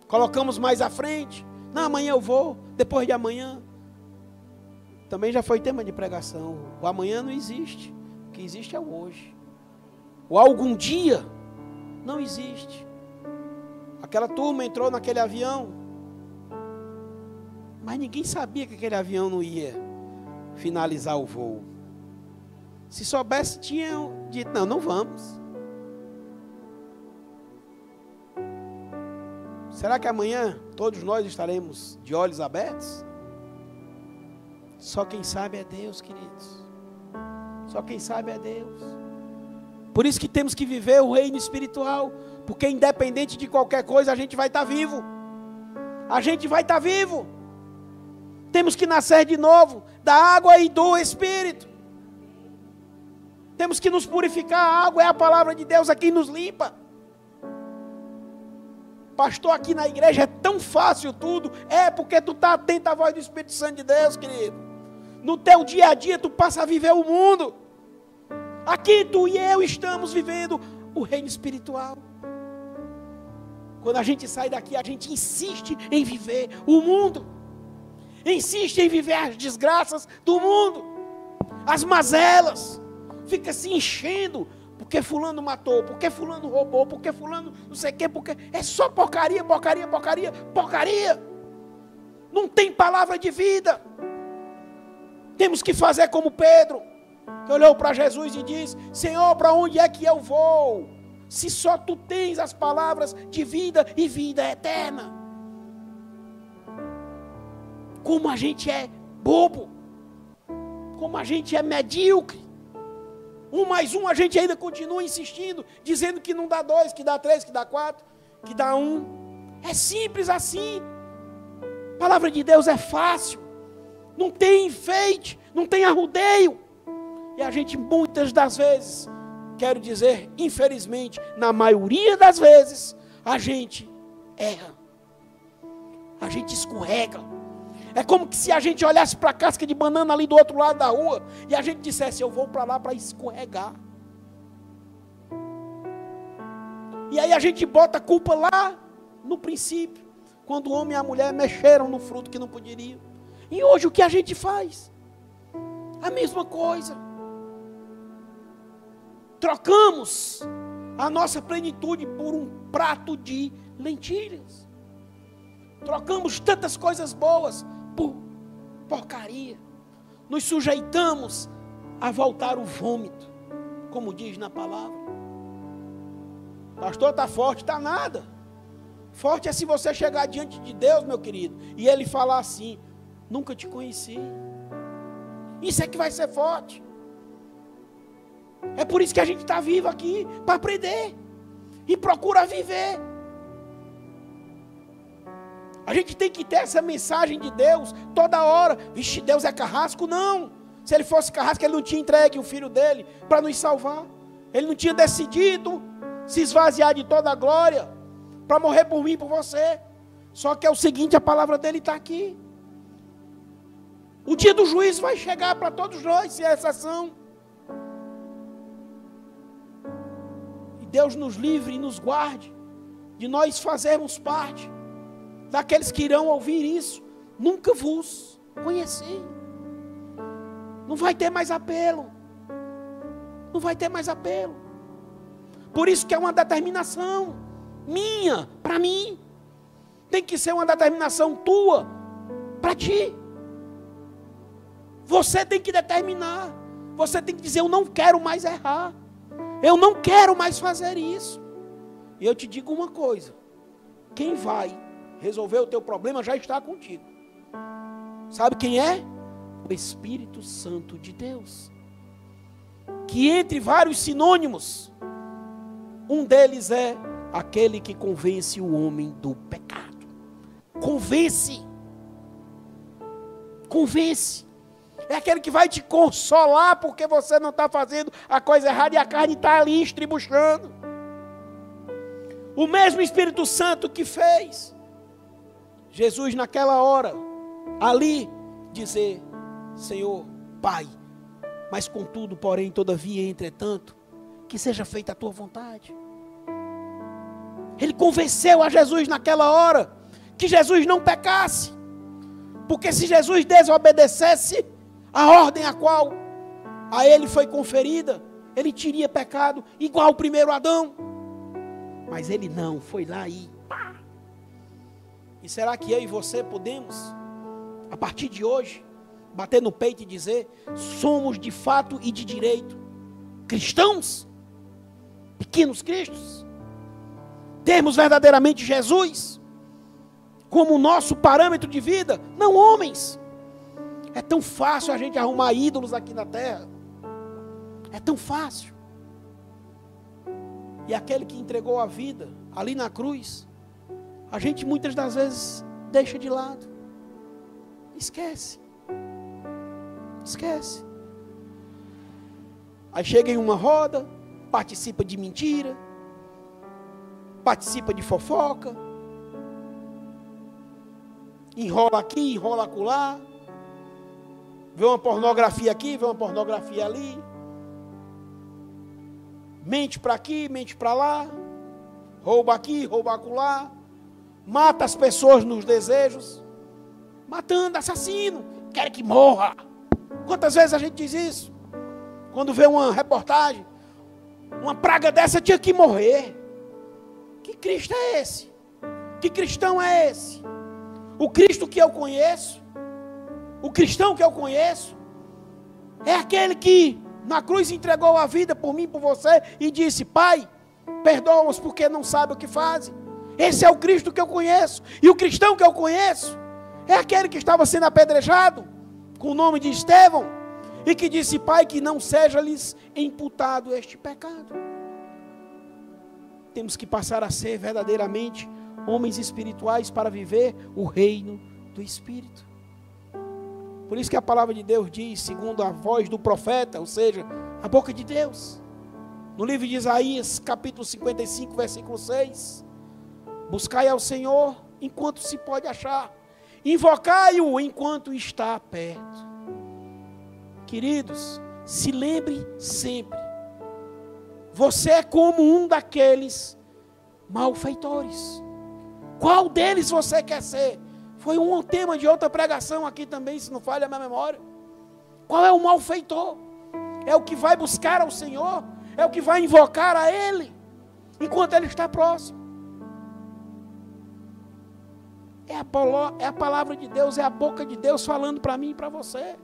Colocamos mais à frente. Não, amanhã eu vou, depois de amanhã. também já foi tema de pregação. O amanhã não existe. O que existe é o hoje. O algum dia não existe. Aquela turma entrou naquele avião, mas ninguém sabia que aquele avião não ia finalizar o voo. Se soubesse, tinham dito, não, não vamos. Será que amanhã todos nós estaremos de olhos abertos? Só quem sabe é Deus, queridos. Só quem sabe é Deus. Por isso que temos que viver o reino espiritual, porque independente de qualquer coisa, a gente vai estar vivo. A gente vai estar vivo. Temos que nascer de novo, da água e do Espírito. Temos que nos purificar. A água é a palavra de Deus, é quem nos limpa. Pastor, aqui na igreja é tão fácil tudo. É porque tu está atento à voz do Espírito Santo de Deus, querido. No teu dia a dia tu passa a viver o mundo. Aqui tu e eu estamos vivendo o reino espiritual. Quando a gente sai daqui, a gente insiste em viver o mundo. Insiste em viver as desgraças do mundo. As mazelas. Fica se enchendo. Porque fulano matou, porque fulano roubou, porque fulano não sei o quê, porque é só porcaria, porcaria, porcaria, porcaria. Não tem palavra de vida. Temos que fazer como Pedro, que olhou para Jesus e disse, Senhor, para onde é que eu vou? Se só tu tens as palavras de vida e vida eterna. Como a gente é bobo, como a gente é medíocre. 1 mais 1 a gente ainda continua insistindo, dizendo que não dá 2, que dá 3, que dá 4, que dá 1. É simples assim. A palavra de Deus é fácil. Não tem enfeite, não tem arrudeio. E a gente muitas das vezes, quero dizer, infelizmente, na maioria das vezes, a gente erra. A gente escorrega. É como que se a gente olhasse para a casca de banana ali do outro lado da rua e a gente dissesse, eu vou para lá para escorregar. E aí a gente bota a culpa lá no princípio, quando o homem e a mulher mexeram no fruto que não poderiam. E hoje o que a gente faz? A mesma coisa. Trocamos a nossa plenitude por um prato de lentilhas. Trocamos tantas coisas boas por porcaria. Nos sujeitamos a voltar o vômito, como diz na palavra. Pastor, está forte? Está nada. Forte é se você chegar diante de Deus, meu querido, e Ele falar assim, nunca te conheci. Isso é que vai ser forte. É por isso que a gente está vivo aqui, para aprender. E procura viver. A gente tem que ter essa mensagem de Deus toda hora. Vixe, Deus é carrasco? Não. Se Ele fosse carrasco, Ele não tinha entregue o Filho dEle para nos salvar. Ele não tinha decidido se esvaziar de toda a glória para morrer por mim e por você. Só que é o seguinte, a palavra dEle está aqui. O dia do juízo vai chegar para todos nós, sem exceção. E Deus nos livre e nos guarde de nós fazermos parte daqueles que irão ouvir isso. Nunca vos conheci. Não vai ter mais apelo. Não vai ter mais apelo. Por isso que é uma determinação minha, para mim. Tem que ser uma determinação tua, para ti. Você tem que determinar. Você tem que dizer, eu não quero mais errar. Eu não quero mais fazer isso. E eu te digo uma coisa. Quem vai resolver o teu problema já está contigo. Sabe quem é? O Espírito Santo de Deus. Que entre vários sinônimos, um deles é aquele que convence o homem do pecado. Convence. Convence. É aquele que vai te consolar porque você não está fazendo a coisa errada e a carne está ali estribuchando. O mesmo Espírito Santo que fez Jesus naquela hora, ali, dizer, Senhor, Pai, mas contudo, porém, todavia, entretanto, que seja feita a tua vontade. Ele convenceu a Jesus naquela hora, que Jesus não pecasse, porque se Jesus desobedecesse a ordem a qual a ele foi conferida, ele teria pecado igual o primeiro Adão. Mas ele não, foi lá e pá. E será que eu e você podemos, a partir de hoje, bater no peito e dizer: somos de fato e de direito cristãos? Pequenos cristos? Termos verdadeiramente Jesus como nosso parâmetro de vida, não homens. É tão fácil a gente arrumar ídolos aqui na terra. É tão fácil. E aquele que entregou a vida ali na cruz, a gente muitas das vezes deixa de lado. Esquece. Esquece. Aí chega em uma roda, participa de mentira, participa de fofoca, enrola aqui, enrola acolá, vê uma pornografia aqui, vê uma pornografia ali, mente para aqui, mente para lá, rouba aqui, rouba acolá, mata as pessoas nos desejos, matando, assassino, quer que morra. Quantas vezes a gente diz isso? Quando vê uma reportagem, uma praga dessa tinha que morrer. Que Cristo é esse? Que cristão é esse? O Cristo que eu conheço, o cristão que eu conheço, é aquele que na cruz entregou a vida por mim, por você, e disse: Pai, perdoa-os porque não sabem o que fazem. Esse é o Cristo que eu conheço. E o cristão que eu conheço é aquele que estava sendo apedrejado com o nome de Estevão e que disse: Pai, que não seja-lhes imputado este pecado. Temos que passar a ser verdadeiramente homens espirituais para viver o reino do Espírito. Por isso que a palavra de Deus diz, segundo a voz do profeta, ou seja, a boca de Deus, no livro de Isaías, capítulo 55, versículo 6, buscai ao Senhor enquanto se pode achar, invocai-o enquanto está perto. Queridos, se lembre sempre, você é como um daqueles malfeitores. Qual deles você quer ser? Foi um tema de outra pregação aqui também, se não falha a minha memória. Qual é o malfeitor? É o que vai buscar ao Senhor, é o que vai invocar a Ele, enquanto Ele está próximo. É a palavra de Deus, é a boca de Deus falando para mim e para você.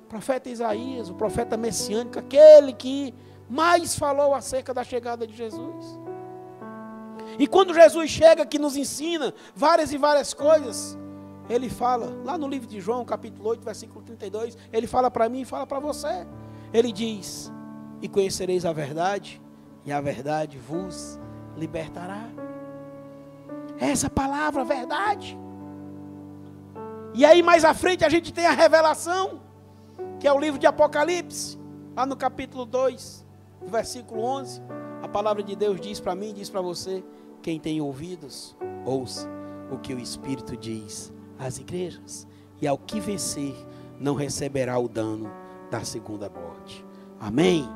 O profeta Isaías, o profeta messiânico, aquele que mais falou acerca da chegada de Jesus. E quando Jesus chega, que nos ensina várias e várias coisas, Ele fala, lá no livro de João, capítulo 8, versículo 32, Ele fala para mim e fala para você. Ele diz: e conhecereis a verdade, e a verdade vos libertará. Essa palavra, verdade. E aí mais à frente a gente tem a revelação, que é o livro de Apocalipse, lá no capítulo 2, versículo 11, a palavra de Deus diz para mim, diz para você: quem tem ouvidos, ouça o que o Espírito diz às igrejas, e ao que vencer, não receberá o dano da segunda morte. Amém?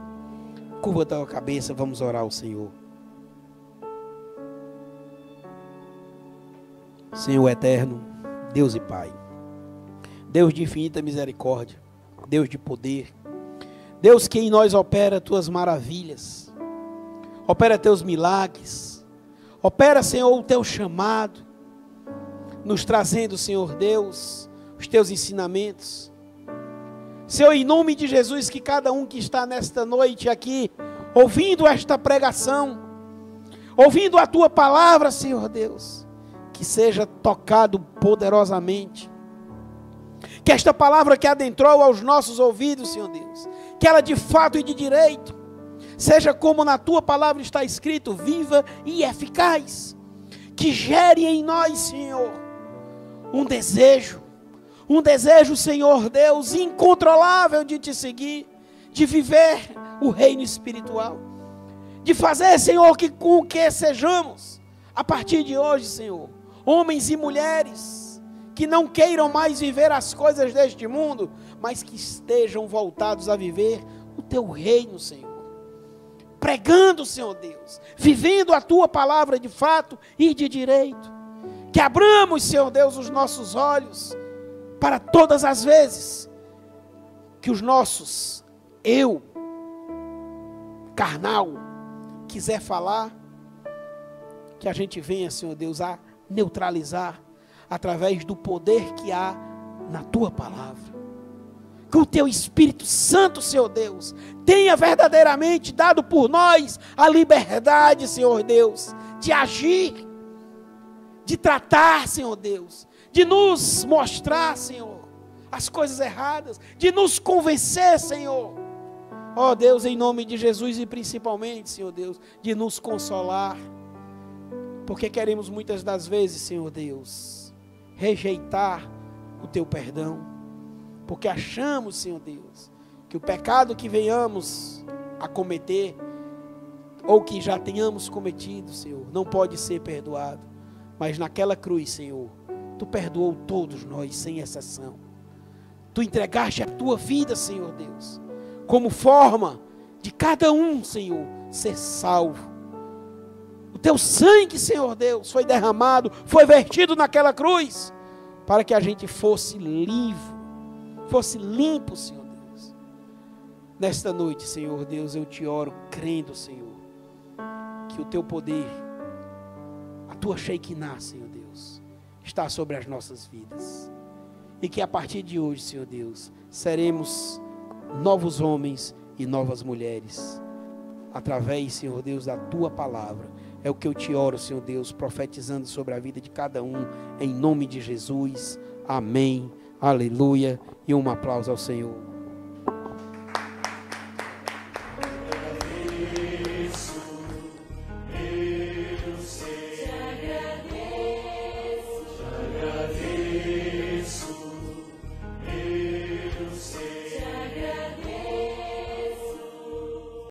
Curva a tua cabeça, vamos orar ao Senhor. Senhor eterno, Deus e Pai, Deus de infinita misericórdia, Deus de poder, Deus que em nós opera tuas maravilhas, opera teus milagres, opera, Senhor, o teu chamado, nos trazendo, Senhor Deus, os teus ensinamentos. Senhor, em nome de Jesus, que cada um que está nesta noite aqui, ouvindo esta pregação, ouvindo a tua palavra, Senhor Deus, que seja tocado poderosamente. Que esta palavra que adentrou aos nossos ouvidos, Senhor Deus, que ela de fato e de direito, seja como na tua palavra está escrito, viva e eficaz. Que gere em nós, Senhor, um desejo, Senhor Deus, incontrolável de te seguir, de viver o reino espiritual, de fazer, Senhor, que com que sejamos, a partir de hoje, Senhor, homens e mulheres, que não queiram mais viver as coisas deste mundo, mas que estejam voltados a viver o teu reino, Senhor. Pregando, Senhor Deus, vivendo a tua palavra de fato e de direito. Que abramos, Senhor Deus, os nossos olhos para todas as vezes que os nossos eu carnal quiser falar, que a gente venha, Senhor Deus, a neutralizar através do poder que há na tua palavra. Que o teu Espírito Santo, Senhor Deus, tenha verdadeiramente dado por nós a liberdade, Senhor Deus, de agir, de tratar, Senhor Deus, de nos mostrar, Senhor, as coisas erradas, de nos convencer, Senhor. Ó Deus, em nome de Jesus e principalmente, Senhor Deus, de nos consolar, porque queremos muitas das vezes, Senhor Deus, rejeitar o teu perdão, porque achamos, Senhor Deus, que o pecado que venhamos a cometer, ou que já tenhamos cometido, Senhor, não pode ser perdoado. Mas naquela cruz, Senhor, tu perdoou todos nós, sem exceção. Tu entregaste a tua vida, Senhor Deus, como forma de cada um, Senhor, ser salvo. O teu sangue, Senhor Deus, foi derramado, foi vertido naquela cruz, para que a gente fosse livre, fosse limpo, Senhor Deus. Nesta noite, Senhor Deus, eu te oro, crendo, Senhor, que o teu poder, a tua Shekinah, Senhor Deus, está sobre as nossas vidas. E que a partir de hoje, Senhor Deus, seremos novos homens e novas mulheres, através, Senhor Deus, da tua palavra. É o que eu te oro, Senhor Deus, profetizando sobre a vida de cada um, em nome de Jesus. Amém. Aleluia. E um aplauso ao Senhor.